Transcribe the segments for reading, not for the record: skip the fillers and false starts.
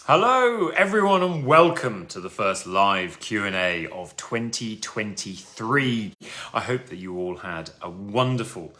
Hello everyone and welcome to the first live Q&A of 2023. I hope that you all had a wonderful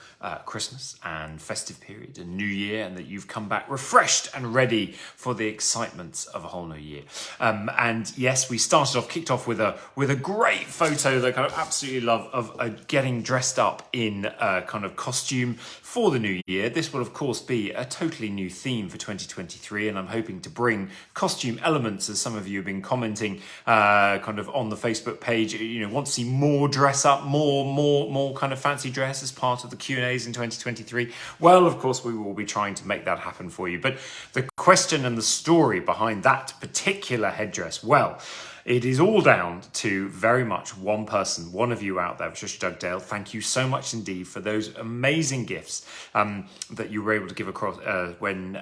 Christmas and festive period and New Year, and that you've come back refreshed and ready for the excitements of a whole new year. And yes, we kicked off with a great photo that I kind of absolutely love of getting dressed up in kind of costume for the new year. This will of course be a totally new theme for 2023, and I'm hoping to bring costume elements, as some of you have been commenting kind of on the Facebook page. Want to see more dress up, more kind of fancy dress as part of the Q&As in 2023. Well, of course, we will be trying to make that happen for you. But the question and the story behind that particular headdress, well, it is all down to very much one person, one of you out there, Patricia Dugdale. Thank you so much indeed for those amazing gifts that you were able to give across when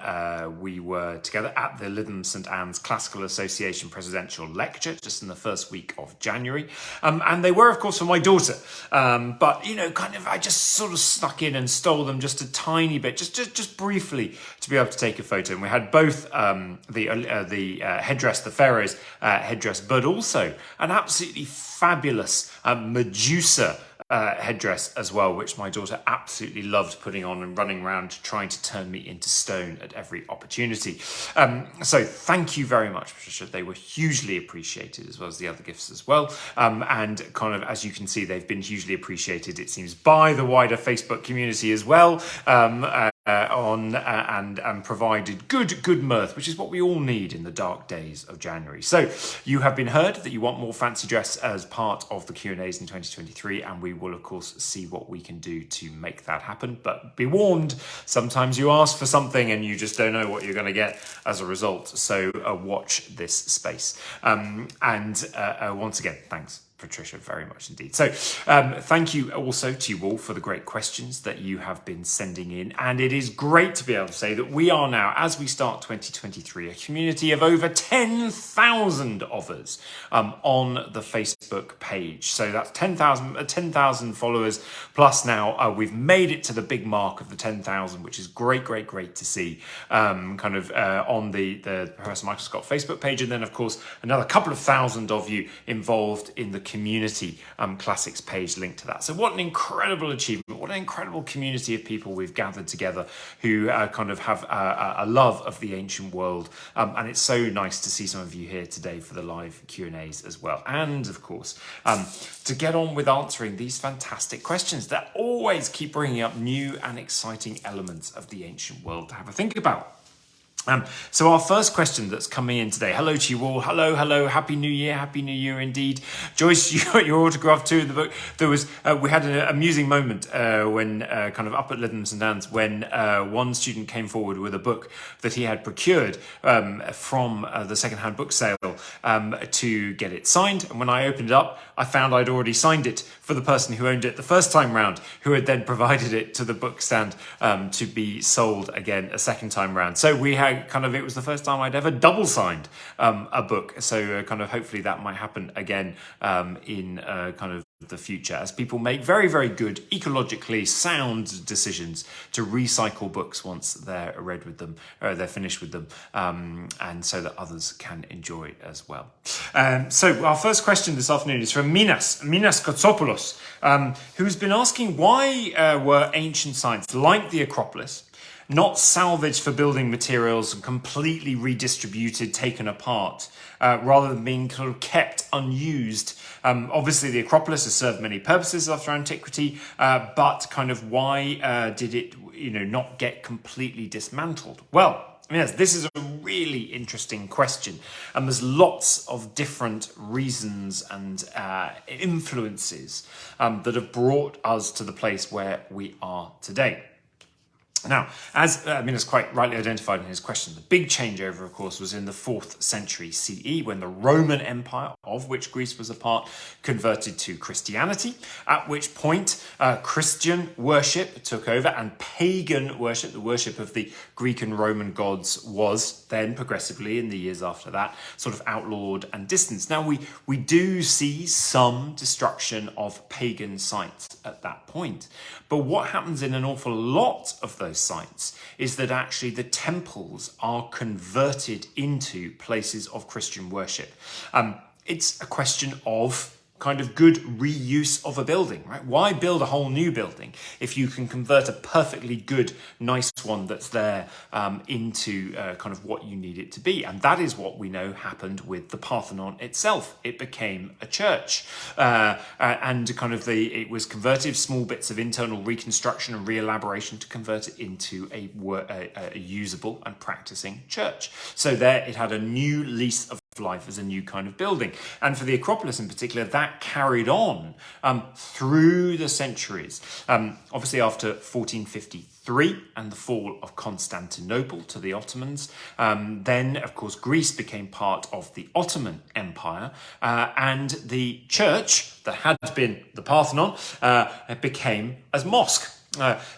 we were together at the Lytham St Anne's Classical Association Presidential Lecture just in the first week of January. And they were, of course, for my daughter. But, I just sort of snuck in and stole them just a tiny bit, just briefly, to be able to take a photo. And we had both the headdress, the Pharaoh's headdress, but also an absolutely fabulous Medusa headdress as well, which my daughter absolutely loved putting on and running around trying to turn me into stone at every opportunity. So thank you very much, Patricia. They were hugely appreciated, as well as the other gifts as well. And kind of, as you can see, they've been hugely appreciated, it seems, by the wider Facebook community as well. And provided good mirth, which is what we all need in the dark days of January. So you have been heard that you want more fancy dress as part of the Q&As in 2023, and we will of course see what we can do to make that happen. But be warned, sometimes you ask for something and you just don't know what you're going to get as a result. So watch this space. Once again, thanks, Patricia, very much indeed. So thank you also to you all for the great questions that you have been sending in. And it is great to be able to say that we are now, as we start 2023, a community of over 10,000 of us on the Facebook page. So that's 10,000 followers plus now. We've made it to the big mark of the 10,000, which is great to see on the Professor Michael Scott Facebook page. And then, of course, another couple of thousand of you involved in the community classics page linked to that. So what an incredible achievement, what an incredible community of people we've gathered together who kind of have a love of the ancient world. And it's so nice to see some of you here today for the live Q&As as well. And of course, to get on with answering these fantastic questions that always keep bringing up new and exciting elements of the ancient world to have a think about. So our first question that's coming in today, hello to you all, hello, happy new year indeed. Joyce, you got your autograph too in the book. There was, we had an amusing moment when kind of up at Lytham St Anne's when one student came forward with a book that he had procured from the second-hand book sale to get it signed. And when I opened it up, I found I'd already signed it for the person who owned it the first time round, who had then provided it to the book stand to be sold again a second time round. So we had it was the first time I'd ever double signed a book. So hopefully that might happen again in the future, as people make very good, ecologically sound decisions to recycle books once they're read with them, or they're finished with them, and so that others can enjoy as well. So our first question this afternoon is from Minas Kotsopoulos, who's been asking why were ancient sites like the Acropolis not salvaged for building materials and completely redistributed, taken apart, rather than being kind of kept unused. Obviously, the Acropolis has served many purposes after antiquity, but why did it, not get completely dismantled? Well, yes, this is a really interesting question, and there's lots of different reasons and influences that have brought us to the place where we are today. Now, as Minas quite rightly identified in his question, the big changeover, of course, was in the 4th century CE, when the Roman Empire, of which Greece was a part, converted to Christianity, at which point Christian worship took over, and pagan worship, the worship of the Greek and Roman gods, was then progressively, in the years after that, sort of outlawed and distanced. Now, we do see some destruction of pagan sites at that point, but what happens in an awful lot of those those sites is that actually the temples are converted into places of Christian worship. It's a question of kind of good reuse of a building, right? Why build a whole new building if you can convert a perfectly good, nice one that's there into kind of what you need it to be? And that is what we know happened with the Parthenon itself. It became a church, and kind of it was converted, small bits of internal reconstruction and re-elaboration to convert it into a usable and practicing church. So there it had a new lease of life as a new kind of building. And for the Acropolis in particular, that carried on through the centuries. Obviously after 1453 and the fall of Constantinople to the Ottomans, then of course Greece became part of the Ottoman Empire, and the church that had been the Parthenon became as mosque.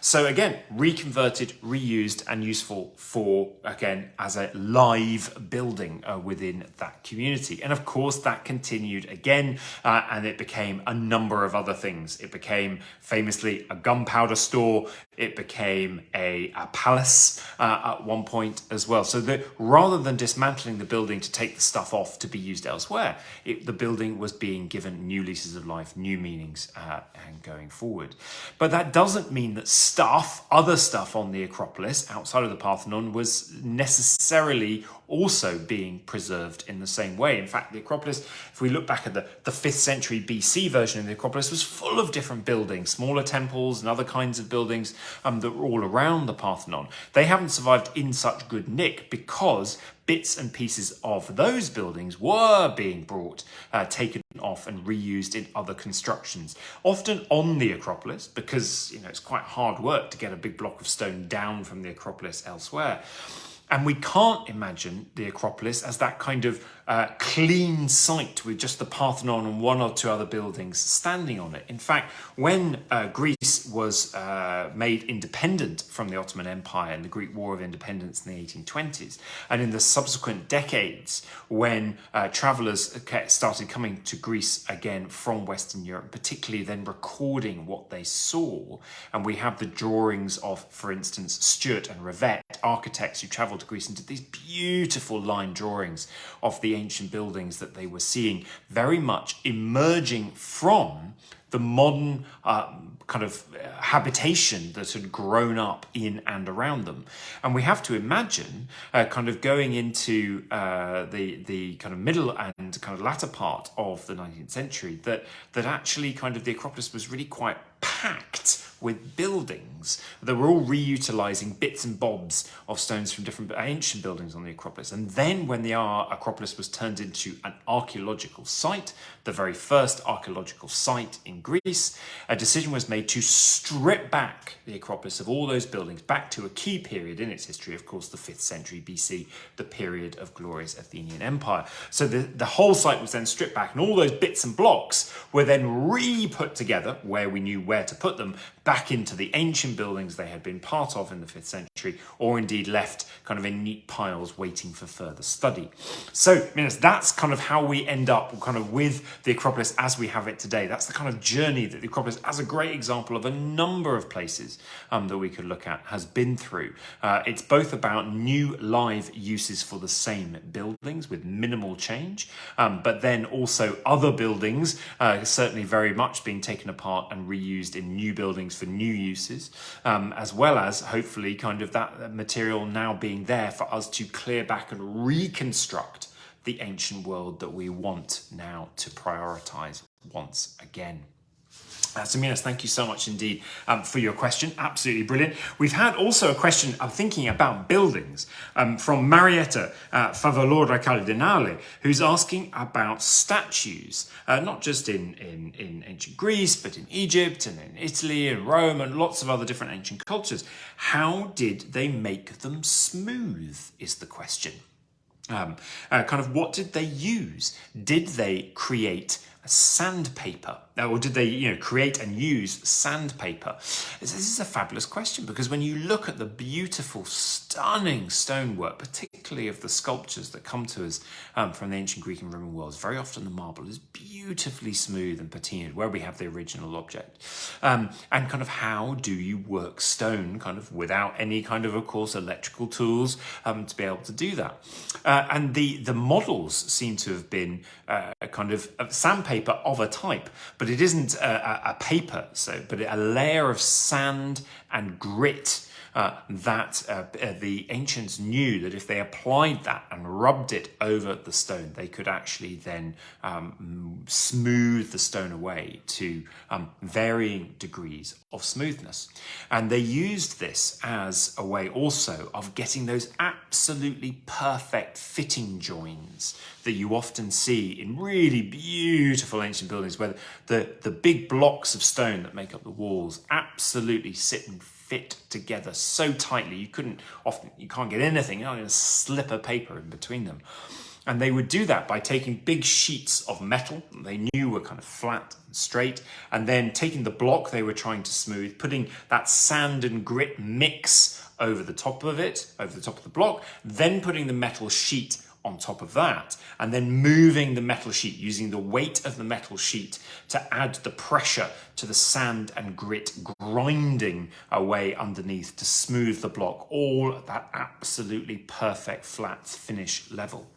So again, reconverted, reused, and useful for, again, as a live building within that community. And of course, that continued again, and it became a number of other things. It became famously a gunpowder store. It became a palace at one point as well. So that rather than dismantling the building to take the stuff off to be used elsewhere, the building was being given new leases of life, new meanings, and going forward. But that doesn't mean that other stuff on the Acropolis outside of the Parthenon was necessarily also being preserved in the same way. In fact, the Acropolis, if we look back at the 5th century BC version of the Acropolis, was full of different buildings, smaller temples and other kinds of buildings that were all around the Parthenon. They haven't survived in such good nick because bits and pieces of those buildings were being brought, taken off and reused in other constructions, often on the Acropolis, because it's quite hard work to get a big block of stone down from the Acropolis elsewhere. And we can't imagine the Acropolis as that kind of clean site with just the Parthenon and one or two other buildings standing on it. In fact, when Greece was made independent from the Ottoman Empire in the Greek War of Independence in the 1820s, and in the subsequent decades when travellers started coming to Greece again from Western Europe, particularly then recording what they saw, and we have the drawings of, for instance, Stuart and Revett, architects who travelled to Greece and did these beautiful line drawings of the ancient buildings that they were seeing, very much emerging from the modern kind of habitation that had grown up in and around them. And we have to imagine kind of going into the kind of middle and kind of latter part of the 19th century that actually kind of the Acropolis was really quite packed with buildings that were all reutilising bits and bobs of stones from different ancient buildings on the Acropolis. And then when the Acropolis was turned into an archaeological site, the very first archaeological site in Greece, a decision was made to strip back the Acropolis of all those buildings back to a key period in its history, of course, the 5th century BC, the period of glorious Athenian Empire. So the whole site was then stripped back, and all those bits and blocks were then re-put together, where we knew where to put them, back into the ancient buildings they had been part of in the 5th century, or indeed left kind of in neat piles waiting for further study. So that's kind of how we end up kind of with the Acropolis as we have it today. That's the kind of journey that the Acropolis, as a great example of a number of places that we could look at, has been through. It's both about new live uses for the same buildings with minimal change, but then also other buildings certainly very much being taken apart and reused in new buildings for new uses, as well as hopefully kind of that material now being there for us to clear back and reconstruct the ancient world that we want now to prioritise once again. So Minas, thank you so much indeed for your question. Absolutely brilliant. We've had also a question, I'm thinking about buildings, from Marietta Favalora Cardinale, who's asking about statues, not just in ancient Greece, but in Egypt and in Italy and Rome and lots of other different ancient cultures. How did they make them smooth, is the question. Kind of what did they use? Did they create sandpaper or did they, create and use sandpaper? This is a fabulous question, because when you look at the beautiful, stunning stonework, particularly of the sculptures that come to us from the ancient Greek and Roman worlds, very often the marble is beautifully smooth and patinaed, where we have the original object. And kind of how do you work stone kind of without any kind of course, electrical tools to be able to do that? And the models seem to have been a kind of sandpaper of a type, but it isn't a paper, but a layer of sand and grit that the ancients knew that if they applied that and rubbed it over the stone, they could actually then smooth the stone away to varying degrees of smoothness. And they used this as a way also of getting those absolutely perfect fitting joins that you often see in really beautiful ancient buildings, where the big blocks of stone that make up the walls absolutely sit and fit together so tightly you can't get anything, you're not going to slip a paper in between them. And they would do that by taking big sheets of metal they knew were kind of flat and straight, and then taking the block they were trying to smooth, putting that sand and grit mix over the top of it, over the top of the block, then putting the metal sheet on top of that, and then moving the metal sheet, using the weight of the metal sheet to add the pressure to the sand and grit, grinding away underneath to smooth the block, all at that absolutely perfect flat finish level.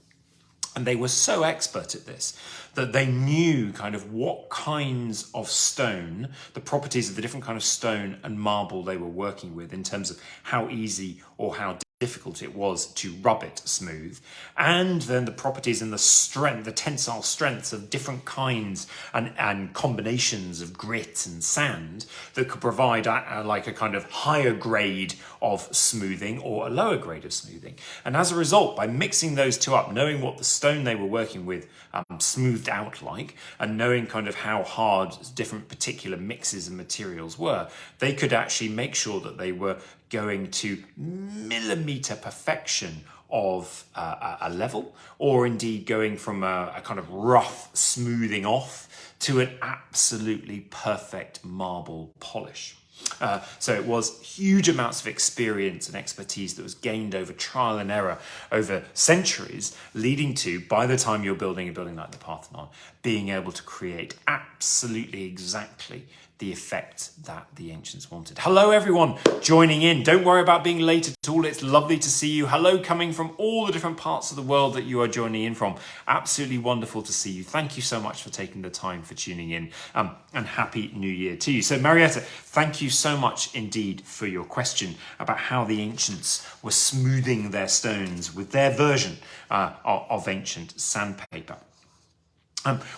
And they were so expert at this that they knew kind of what kinds of stone, the properties of the different kind of stone and marble they were working with, in terms of how easy or how difficult it was to rub it smooth, and then the properties and the strength, the tensile strengths of different kinds and combinations of grit and sand that could provide like a kind of higher grade of smoothing or a lower grade of smoothing. And as a result, by mixing those two up, knowing what the stone they were working with smoothed out like, and knowing kind of how hard different particular mixes and materials were, they could actually make sure that they were going to millimeter perfection of a level, or indeed going from a kind of rough smoothing off to an absolutely perfect marble polish. So it was huge amounts of experience and expertise that was gained over trial and error over centuries, leading to, by the time you're building a building like the Parthenon, being able to create absolutely exactly the effect that the ancients wanted. Hello everyone joining in. Don't worry about being late at all. It's lovely to see you. Hello coming from all the different parts of the world that you are joining in from. Absolutely wonderful to see you. Thank you so much for taking the time for tuning in, and Happy New Year to you. So Marietta, thank you so much indeed for your question about how the ancients were smoothing their stones with their version of ancient sandpaper.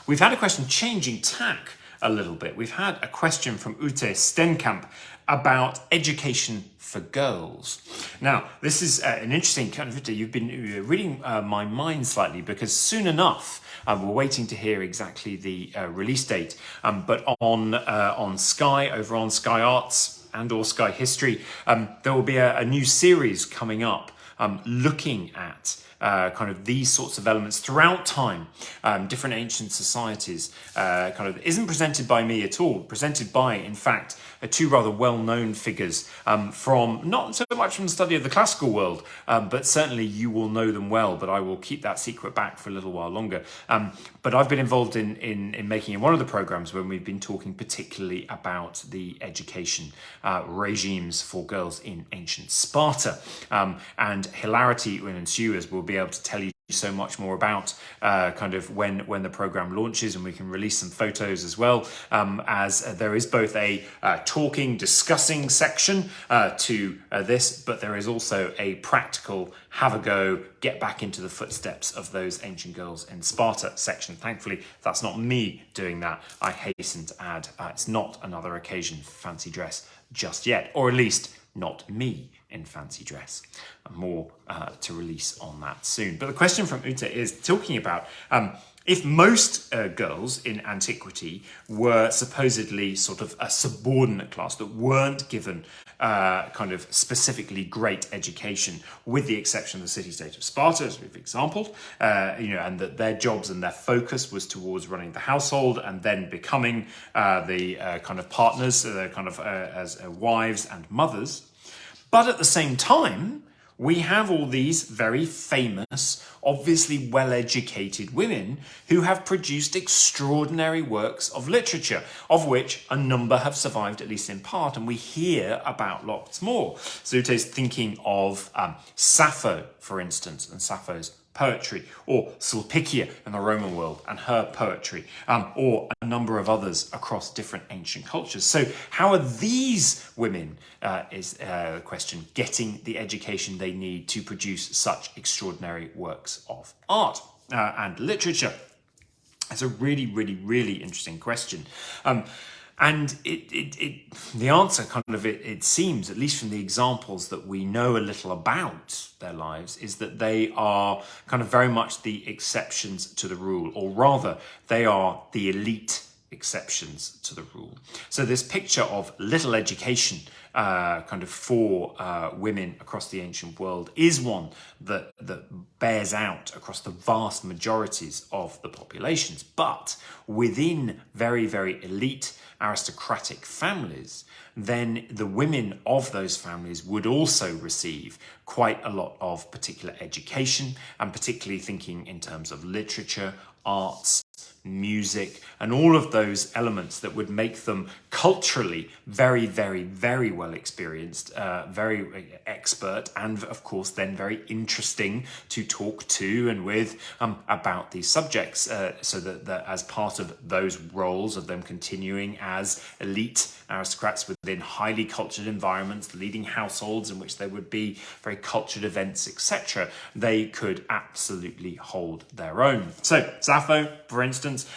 We've had a question changing tack a little bit. We've had a question from Ute Stenkamp about education for girls. Now, this is an interesting kind of video. You've been reading my mind slightly, because soon enough, we're waiting to hear exactly the release date. But on Sky, over on Sky Arts and or Sky History, there will be a new series coming up looking at kind of these sorts of elements throughout time, different ancient societies, kind of isn't presented by me at all, presented by, in fact, two rather well-known figures from, not so much from the study of the classical world, but certainly you will know them well, but I will keep that secret back for a little while longer. But I've been involved in making one of the programs when we've been talking particularly about the education regimes for girls in ancient Sparta. And hilarity will ensue, as we'll be able to tell you so much more about kind of when the program launches, and we can release some photos as well, as there is both a discussing section to this, but there is also a practical have a go, get back into the footsteps of those ancient girls in Sparta section. Thankfully, that's not me doing that. I hasten to add, it's not another occasion for fancy dress just yet, or at least not me in fancy dress. More to release on that soon. But the question from Uta is talking about if most girls in antiquity were supposedly sort of a subordinate class that weren't given kind of specifically great education, with the exception of the city-state of Sparta, as we've exampled, and that their jobs and their focus was towards running the household and then becoming the kind of partners, as wives and mothers. But at the same time, we have all these very famous, obviously well-educated women who have produced extraordinary works of literature, of which a number have survived, at least in part, and we hear about lots more. Zute's thinking of Sappho, for instance, and Sappho's poetry, or Sulpicia in the Roman world and her poetry, or a number of others across different ancient cultures. So how are these women, is the question, getting the education they need to produce such extraordinary works of art and literature? It's a really, really, really interesting question. And the answer it seems, at least from the examples that we know a little about their lives, is that they are kind of very much the exceptions to the rule, or rather, they are the elite exceptions to the rule. So this picture of little education for women across the ancient world is one that bears out across the vast majorities of the populations. But within very, very elite aristocratic families, then the women of those families would also receive quite a lot of particular education, and particularly thinking in terms of literature, arts, music, and all of those elements that would make them culturally very, very, very well experienced, very expert, and of course then very interesting to talk to and with about these subjects, so that as part of those roles of them continuing as elite aristocrats within highly cultured environments, leading households in which there would be very cultured events, etc., they could absolutely hold their own. So Sappho, for instance,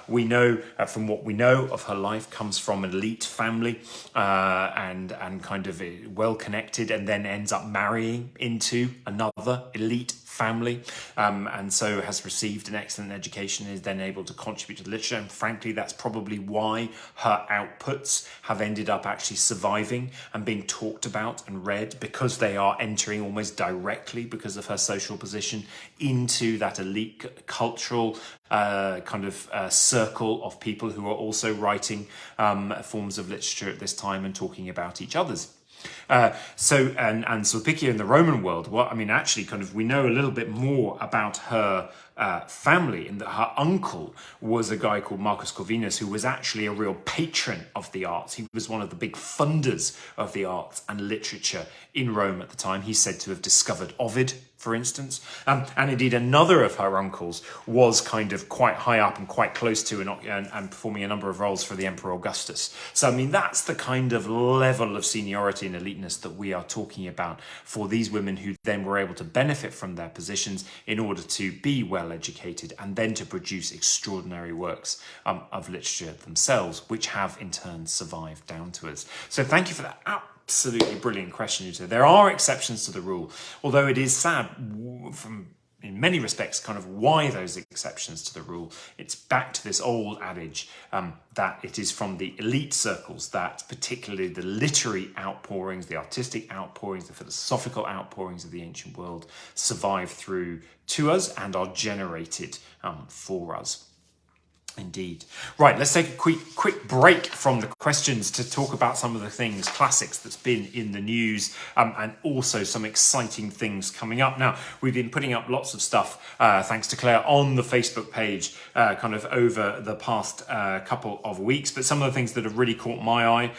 we know from what we know of her life, comes from an elite family and kind of well connected, and then ends up marrying into another elite family, and so has received an excellent education, is then able to contribute to literature. And frankly, that's probably why her outputs have ended up actually surviving and being talked about and read, because they are entering almost directly, because of her social position, into that elite cultural circle of people who are also writing forms of literature at this time and talking about each other's. And Sulpicia in the Roman world, we know a little bit more about her family, in that her uncle was a guy called Marcus Corvinus, who was actually a real patron of the arts. He was one of the big funders of the arts and literature in Rome at the time. He's said to have discovered Ovid, for instance, and indeed another of her uncles was kind of quite high up and quite close to and performing a number of roles for the Emperor Augustus. So that's the kind of level of seniority and eliteness that we are talking about for these women, who then were able to benefit from their positions in order to be well educated and then to produce extraordinary works of literature themselves, which have in turn survived down to us. So thank you for that absolutely brilliant question, Uta. There are exceptions to the rule, although it is sad in many respects kind of why those exceptions to the rule. It's back to this old adage that it is from the elite circles that particularly the literary outpourings, the artistic outpourings, the philosophical outpourings of the ancient world survive through to us and are generated for us. Indeed. Right, let's take a quick break from the questions to talk about some of the things, classics that's been in the news, and also some exciting things coming up. Now, we've been putting up lots of stuff, thanks to Claire, on the Facebook page over the past couple of weeks, but some of the things that have really caught my eye,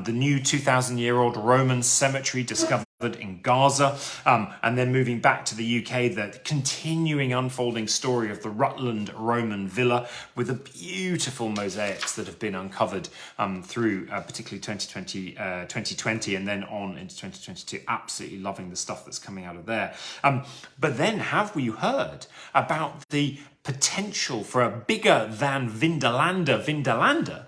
the new 2,000-year-old Roman cemetery discovered in Gaza, and then moving back to the UK, the continuing unfolding story of the Rutland Roman villa with the beautiful mosaics that have been uncovered through particularly 2020 and then on into 2022. Absolutely loving the stuff that's coming out of there. But then have we heard about the potential for a bigger than Vindalanda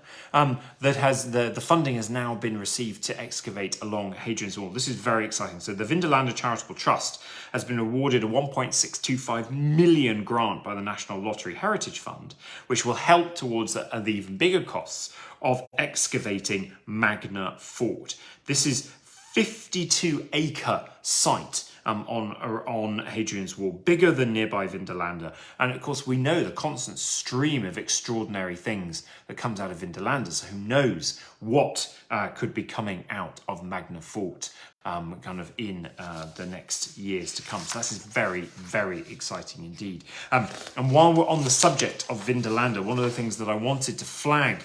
that has the funding has now been received to excavate along Hadrian's Wall. This is very exciting. So the Vindalanda Charitable Trust has been awarded a 1.625 million grant by the National Lottery Heritage Fund, which will help towards the even bigger costs of excavating Magna Fort. This is 52-acre site on Hadrian's Wall, bigger than nearby Vindolanda. And of course, we know the constant stream of extraordinary things that comes out of Vindolanda. So who knows what could be coming out of Magna Fort kind of in the next years to come. So this is very, very exciting indeed. And while we're on the subject of Vindolanda, one of the things that I wanted to flag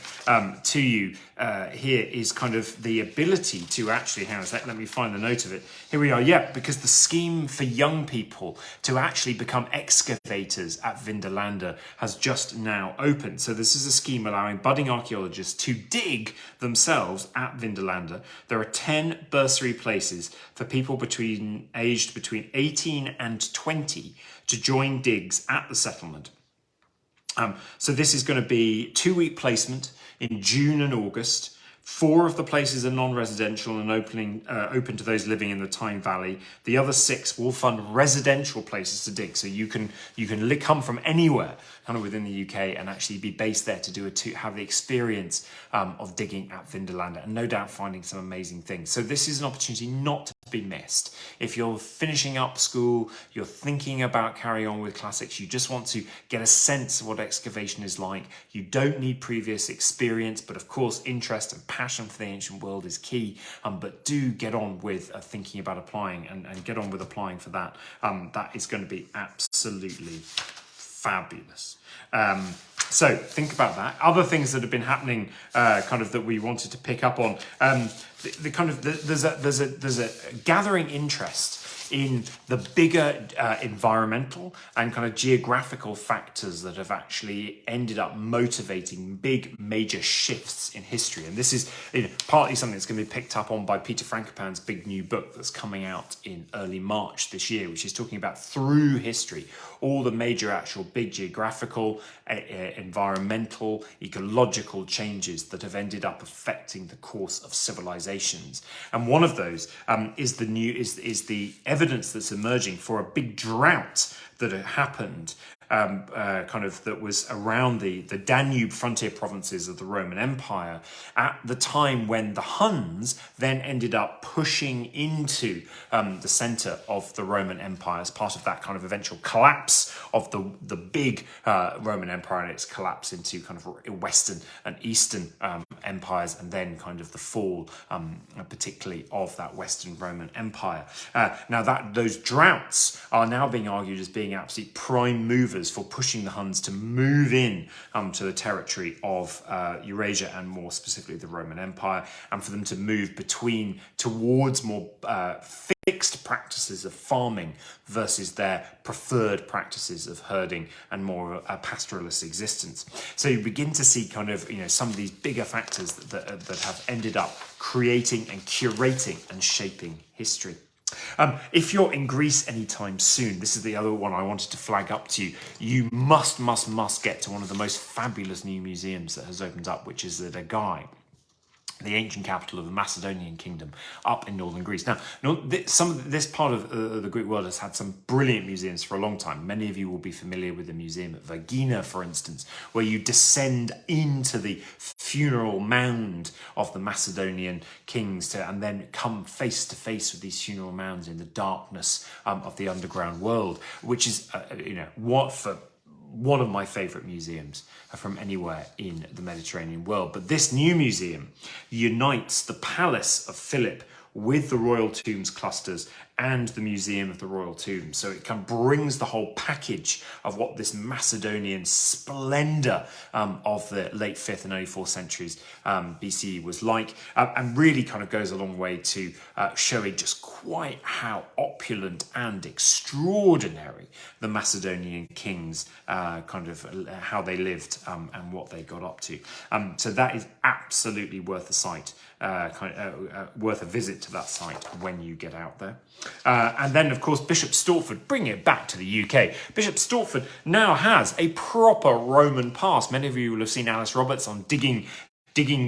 to you here is kind of the ability to actually, hang on a sec, let me find the note of it. Here we are, yeah, because the scheme for young people to actually become excavators at Vindolanda has just now opened. So this is a scheme allowing budding archaeologists to dig themselves at Vindolanda. There are 10 bursary places for people aged between 18 and 20 to join digs at the settlement. So this is going to be 2-week placement in June and August. 4 of the places are non-residential and open to those living in the Tyne Valley. The other 6 will fund residential places to dig. So you can come from anywhere kind of within the UK and actually be based there to have the experience of digging at Vindolanda and no doubt finding some amazing things. So this is an opportunity not to be missed. If you're finishing up school, you're thinking about carrying on with classics, you just want to get a sense of what excavation is like. You don't need previous experience, but of course interest and passion for the ancient world is key. But do get on with thinking about applying and get on with applying for that. That is going to be absolutely fabulous. So think about that. Other things that have been happening, kind of that we wanted to pick up on. There's a gathering interest in the bigger environmental and kind of geographical factors that have actually ended up motivating big major shifts in history. And this is partly something that's going to be picked up on by Peter Frankopan's big new book that's coming out in early March this year, which is talking about through history, all the major actual big geographical, environmental, ecological changes that have ended up affecting the course of civilizations. And one of those is the evidence that's emerging for a big drought that had happened that was around the Danube frontier provinces of the Roman Empire at the time when the Huns then ended up pushing into the center of the Roman Empire as part of that kind of eventual collapse of the big Roman Empire and its collapse into kind of Western and Eastern empires, and then kind of the fall particularly of that Western Roman Empire. Now those droughts are now being argued as being absolute prime movers for pushing the Huns to move in to the territory of Eurasia and more specifically the Roman Empire, and for them to move towards more fixed practices of farming versus their preferred practices of herding and more of a pastoralist existence. So you begin to see kind of some of these bigger factors that have ended up creating and curating and shaping history. If you're in Greece anytime soon, this is the other one I wanted to flag up to you. You must get to one of the most fabulous new museums that has opened up, which is the Dagai, the ancient capital of the Macedonian kingdom up in northern Greece. Now, this part of the Greek world has had some brilliant museums for a long time. Many of you will be familiar with the museum at Vergina, for instance, where you descend into the funeral mound of the Macedonian kings and then come face to face with these funeral mounds in the darkness of the underground world, which is, one of my favourite museums from anywhere in the Mediterranean world. But this new museum unites the Palace of Philip with the Royal Tombs clusters and the Museum of the Royal Tombs. So it kind of brings the whole package of what this Macedonian splendour of the late 5th and early 4th centuries BCE was like, and really kind of goes a long way to showing just quite how opulent and extraordinary the Macedonian kings how they lived and what they got up to. So that is absolutely worth a sight. Worth a visit to that site when you get out there. And then, of course, Bishop Stortford, bringing it back to the UK. Bishop Stortford now has a proper Roman past. Many of you will have seen Alice Roberts on Digging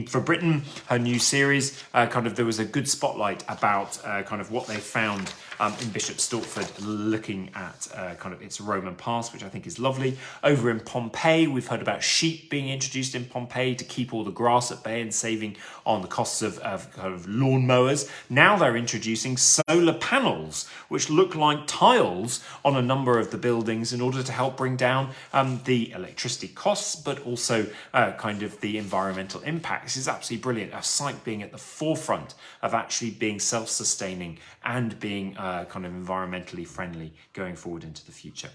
for Britain, her new series. There was a good spotlight about kind of what they found in Bishop Stortford, looking at kind of its Roman past, which I think is lovely. Over in Pompeii, we've heard about sheep being introduced in Pompeii to keep all the grass at bay and saving on the costs of kind of lawn mowers. Now they're introducing solar panels, which look like tiles on a number of the buildings in order to help bring down the electricity costs, but also kind of the environmental impact. This is absolutely brilliant. A site being at the forefront of actually being self-sustaining and being kind of environmentally friendly going forward into the future.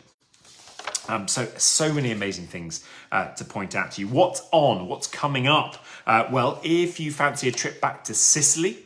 So many amazing things to point out to you. What's coming up? Well, if you fancy a trip back to Sicily,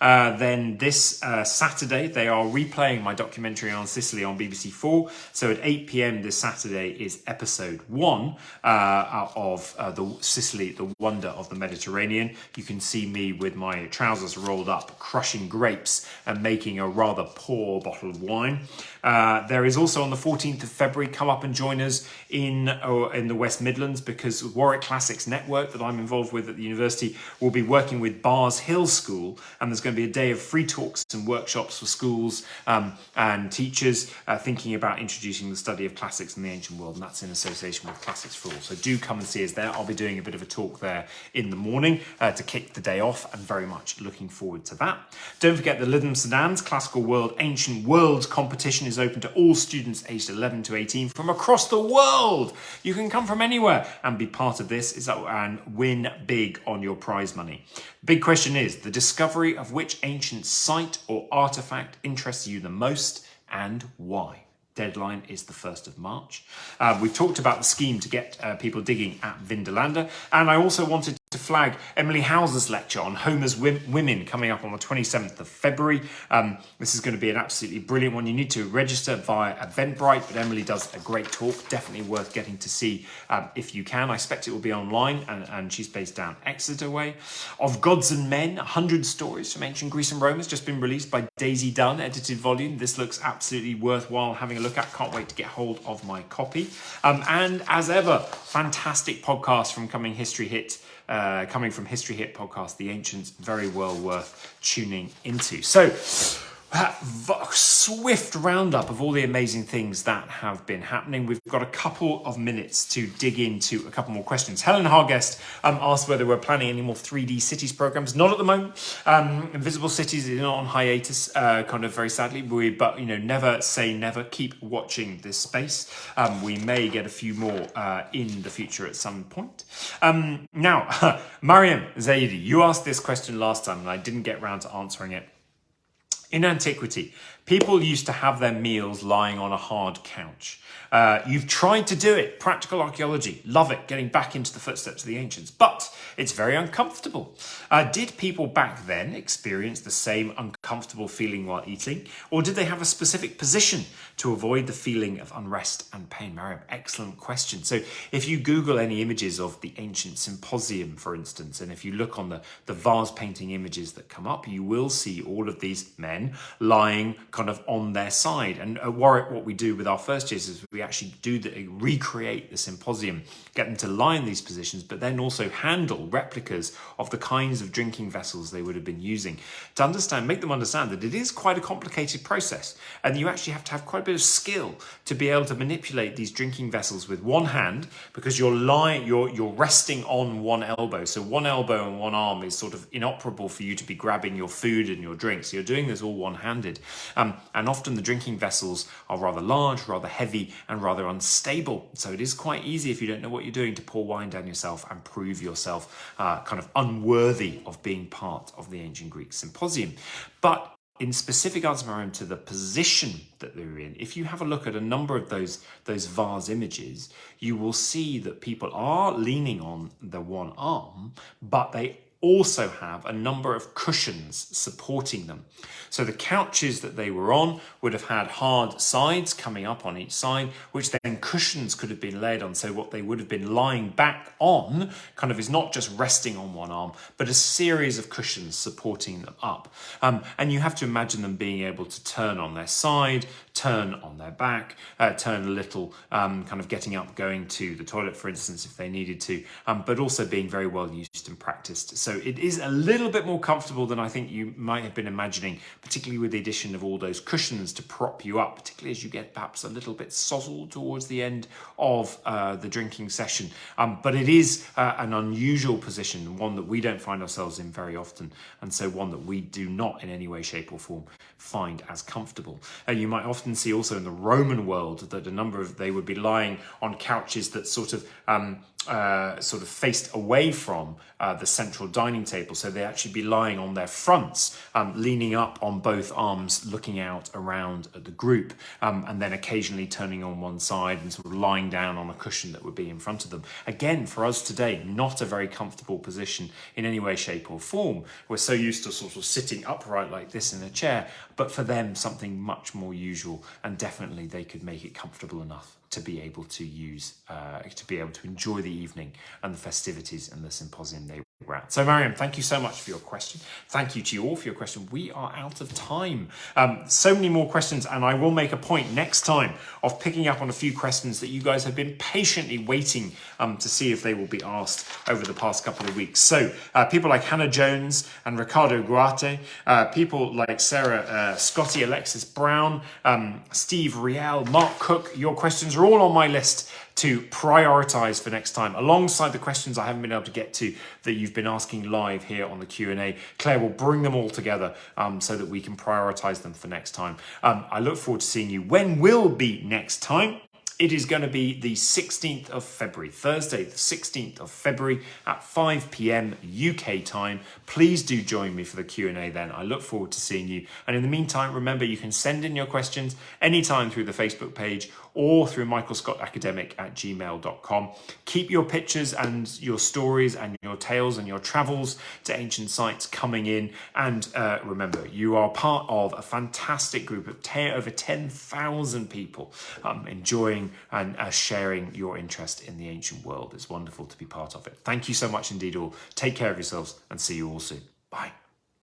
then this Saturday, they are replaying my documentary on Sicily on BBC4. So at 8 p.m. this Saturday is episode 1 of the Sicily, the Wonder of the Mediterranean. You can see me with my trousers rolled up, crushing grapes and making a rather poor bottle of wine. There is also on the 14th of February, come up and join us in the West Midlands, because Warwick Classics Network that I'm involved with at the university will be working with Bars Hill School, and there's going to be a day of free talks and workshops for schools and teachers thinking about introducing the study of classics in the ancient world, and that's in association with Classics for All. So do come and see us there. I'll be doing a bit of a talk there in the morning to kick the day off, and very much looking forward to that. Don't forget the Lytham Sedans Classical World Ancient Worlds competition is open to all students aged 11 to 18 from across the world. You can come from anywhere and be part of this and win big on your prize money. Big question is the discovery of which ancient site or artifact interests you the most and why. Deadline is the 1st of March. We've talked about the scheme to get people digging at Vindolanda, and I also wanted to flag Emily Hauser's lecture on Homer's women coming up on the 27th of February. This is going to be an absolutely brilliant one. You need to register via Eventbrite, but Emily does a great talk, definitely worth getting to see if you can. I expect it will be online, and she's based down Exeter way. Of Gods and Men, 100 Stories from Ancient Greece and Rome has just been released by Daisy Dunn, edited volume. This looks absolutely worthwhile having a look at. Can't wait to get hold of my copy. And as ever, fantastic podcast from coming from History Hit podcast, The Ancients, very well worth tuning into. So, swift roundup of all the amazing things that have been happening. We've got a couple of minutes to dig into a couple more questions. Helen Harguest asked whether we're planning any more 3D cities programs. Not at the moment. Invisible Cities is not on hiatus, kind of very sadly. But never say never. Keep watching this space. We may get a few more in the future at some point. Now, Mariam Zaidi, you asked this question last time and I didn't get round to answering it. In antiquity, people used to have their meals lying on a hard couch. You've tried to do it. Practical archaeology. Love it. Getting back into the footsteps of the ancients. But it's very uncomfortable. Did people back then experience the same uncomfortable feeling while eating? Or did they have a specific position to avoid the feeling of unrest and pain? Mariam, excellent question. So if you Google any images of the ancient symposium, for instance, and if you look on the vase painting images that come up, you will see all of these men lying kind of on their side. And at Warwick, what we do with our first years is we actually recreate the symposium, get them to lie in these positions, but then also handle replicas of the kinds of drinking vessels they would have been using to make them understand that it is quite a complicated process, and you actually have to have quite a bit of skill to be able to manipulate these drinking vessels with one hand, because you're resting on one elbow. So one elbow and one arm is sort of inoperable for you to be grabbing your food and your drinks. So you're doing this all one-handed. And often the drinking vessels are rather large, rather heavy, and rather unstable. So it is quite easy, if you don't know what you're doing, to pour wine down yourself and prove yourself kind of unworthy of being part of the ancient Greek symposium. But in specific answer, Mariam, to the position that they're in, if you have a look at a number of those vase images, you will see that people are leaning on the one arm, but they also have a number of cushions supporting them. So the couches that they were on would have had hard sides coming up on each side, which then cushions could have been laid on. So what they would have been lying back on kind of is not just resting on one arm, but a series of cushions supporting them up. And you have to imagine them being able to turn on their side, turn on their back, turn a little, kind of getting up, going to the toilet, for instance, if they needed to, but also being very well used and practiced. So it is a little bit more comfortable than I think you might have been imagining, particularly with the addition of all those cushions to prop you up, particularly as you get perhaps a little bit sozzled towards the end of the drinking session. But it is an unusual position, one that we don't find ourselves in very often, and so one that we do not in any way, shape or form find as comfortable. You might often see also in the Roman world that a number of, they would be lying on couches that sort of faced away from the central dining table. So they actually be lying on their fronts, leaning up on both arms, looking out around at the group, and then occasionally turning on one side and sort of lying down on a cushion that would be in front of them. Again, for us today, not a very comfortable position in any way, shape or form. We're so used to sort of sitting upright like this in a chair, but for them, something much more usual, and definitely they could make it comfortable enough to be able to use, to be able to enjoy the evening and the festivities and the symposium they were at. So Mariam, thank you so much for your question. Thank you to you all for your question. We are out of time. So many more questions, and I will make a point next time of picking up on a few questions that you guys have been patiently waiting to see if they will be asked over the past couple of weeks. So people like Hannah Jones and Ricardo Guarte, people like Sarah Scotty, Alexis Brown, Steve Riel, Mark Cook, your questions are all on my list to prioritize for next time, alongside the questions I haven't been able to get to that you've been asking live here on the Q&A. Claire will bring them all together so that we can prioritize them for next time. I look forward to seeing you. When will be next time? It is going to be the 16th of February, Thursday, the 16th of February at 5 p.m. UK time. Please do join me for the Q&A then. I look forward to seeing you. And in the meantime, remember, you can send in your questions anytime through the Facebook page or through michaelscottacademic@gmail.com. Keep your pictures and your stories and your tales and your travels to ancient sites coming in. And remember, you are part of a fantastic group of over 10,000 people enjoying and sharing your interest in the ancient world. It's wonderful to be part of it. Thank you so much indeed all. Take care of yourselves and see you all soon.